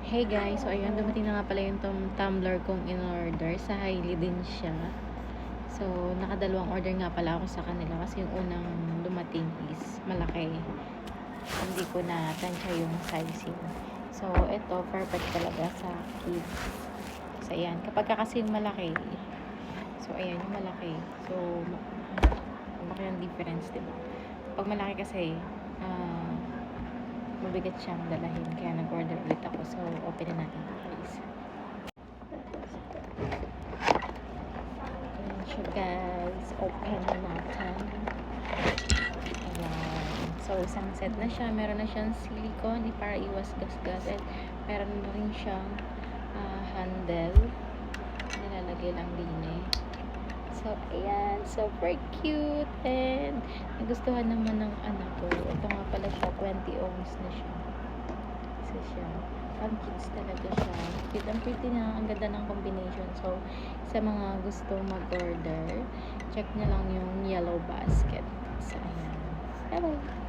Hey guys, so ayun, dumating na nga pala yung tumbler kong in-order. Sa Hailey din siya. So, nakadalawang order nga pala ako sa kanila kasi yung unang dumating is malaki. Hindi ko na tansya yung sizing. So, ito, perfect talaga sa kids. So, ayan. Kapag kasi malaki, so, ayan, yung malaki. So, malaki yung difference, diba? Pag malaki kasi, mabigat siyang dalahin. Kaya nag-order ulit ako. So, open na natin guys. Ayan siya guys. Open na natin. Ayan. So, isang set na siya. Meron na siyang silicone para iwas gasgas. And meron na rin siyang handle. Nilalagay lang din eh. So, ayan. Super cute. And nagustuhan naman ng anak ko. Ito nga pala siya. 20 ohms na siya. Isa siya. Pang kids talaga siya. Cute and pretty na. Ang ganda ng combination. So, sa mga gusto mag-order, check nyo lang yung yellow basket. So, ayan. Bye-bye!